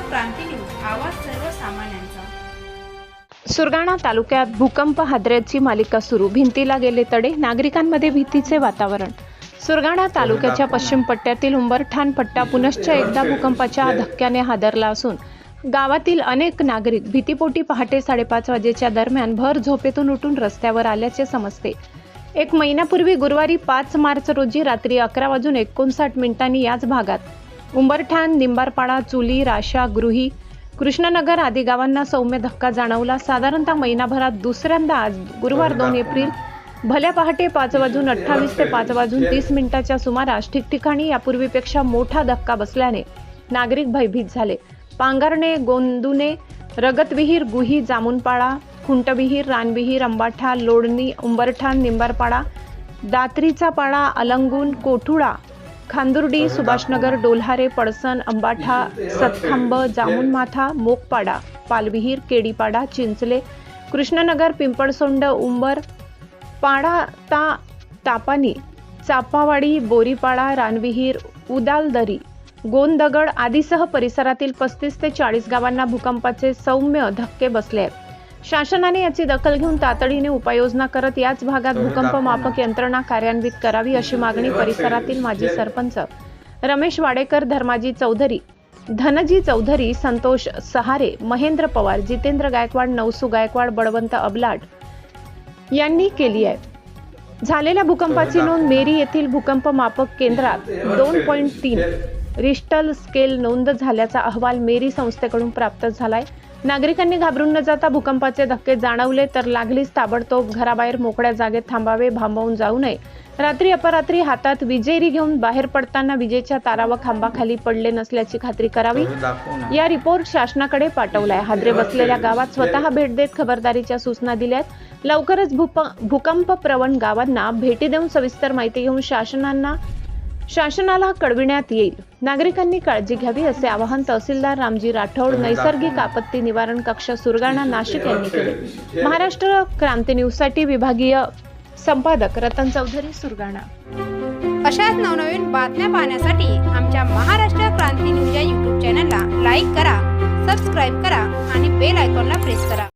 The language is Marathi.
क्रांती न्यूज, आवाज सर्वसामान्यांचा। सुरगाणा तालुक्यात भूकंप हादऱ्याची मालिका सुरू, भिंतीला गेले तडे, नागरिकांमध्ये भीतीचे वातावरण। सुरगाणा तालुक्याच्या पश्चिम पट्ट्यातील उंबरठाण पट्टा पुनश्च एकदा भूकंपाच्या धक्क्याने हादरला असून गावातील अनेक नागरिक भीतीपोटी पहाटे 5:30 वाजेच्या दरम्यान भर झोपेतून उठून रस्त्यावर आल्याचे समजते। एक महिन्यापूर्वी गुरुवारी 5 मार्च रोजी रात्री 11:59 याच भागात उंबरठाण, निंबारपाडा, चुली, राशा, गृही, कृष्णनगर आदी गावांना सौम्य धक्का जाणवला। साधारणतः महिनाभरात दुसऱ्यांदा आज गुरुवार 2 एप्रिल भल्या पहाटे 5:28 ते 5:30च्या सुमारास ठिकठिकाणी यापूर्वीपेक्षा मोठा धक्का बसल्याने नागरिक भयभीत झाले। पांगारणे, गोंदुणे, रगतविहीर, गुही, जामुनपाडा, खुंटविहीर, रानविहीर, अंबाठा, लोडणी, उंबरठाण, निंबारपाडा, दात्रीचा पाडा, अलंगून, कोठुडा, खांदुर्डी, सुभाषनगर, डोल्हारे, पडसन, अंबाठा, सतखांब, जामुनमाथा, मोकपाडा, पालविहीर, केडीपाडा, चिंचले, कृष्णनगर, पिंपळसोंड, उंबर पाडा, तापानी, चापावाडी, बोरीपाडा, रानविहीर, उदालदरी, गोंदगड आदीसह परिसरातील 35 ते 40 गावांना भूकंपाचे सौम्य धक्के बसले आहेत। शासनाने याची दखल घेऊन तातडीने उपाययोजना करत याच भागात भूकंप मापक यंत्रणा कार्यान्वित करावी अशी मागणी परिसरातील माजी सरपंच रमेश वाडेकर, धर्माजी चौधरी, धनजी चौधरी, संतोष सहारे, महेंद्र पवार, जितेंद्र गायकवाड, नवसू गायकवाड, बळवंत अबलाट यांनी केली आहे। झालेल्या भूकंपाची नोंद मेरी येथील भूकंप मापक केंद्रात 2.3 रिश्टर स्केल नोंद झाल्याचा अहवाल मेरी संस्थेकडून प्राप्त झालाय। नागरिकांनी घाबरून न जाता भूकंपाचे धक्के जाणवले तर लागलीच ताबडतोब घराबाहेर मोकळ्या जागेत थांबावे, भांबावून जाऊ नये। रात्री अपरात्री हातात विजेरी घेऊन बाहेर पडताना विजेच्या तारा व खांबाखाली पडले नसल्याची खात्री करावी। या रिपोर्ट शासनाकडे पाठवलाय। हादरे बसलेल्या गावात स्वतः भेट देत खबरदारीच्या सूचना दिल्यात। लवकरच भूकंप प्रवण गावांना भेटी देऊन सविस्तर माहिती घेऊन शासनाला कळविण्यात येईल। नागरिकांनी काळजी घ्यावी असे आवाहन तहसीलदार रामजी राठोड, नैसर्गिक आपत्ती निवारण कक्ष, सुरगाणा, नाशिक यांनी केले। महाराष्ट्र क्रांती न्यूज साठी विभागीय संपादक रतन चौधरी, सुरगाणा। अशाच नवनवीन बातम्या पाहण्यासाठी आमच्या महाराष्ट्र क्रांती न्यूज या YouTube चॅनलला लाईक करा, सबस्क्राईब करा आणि बेल आयकॉनला प्रेस करा।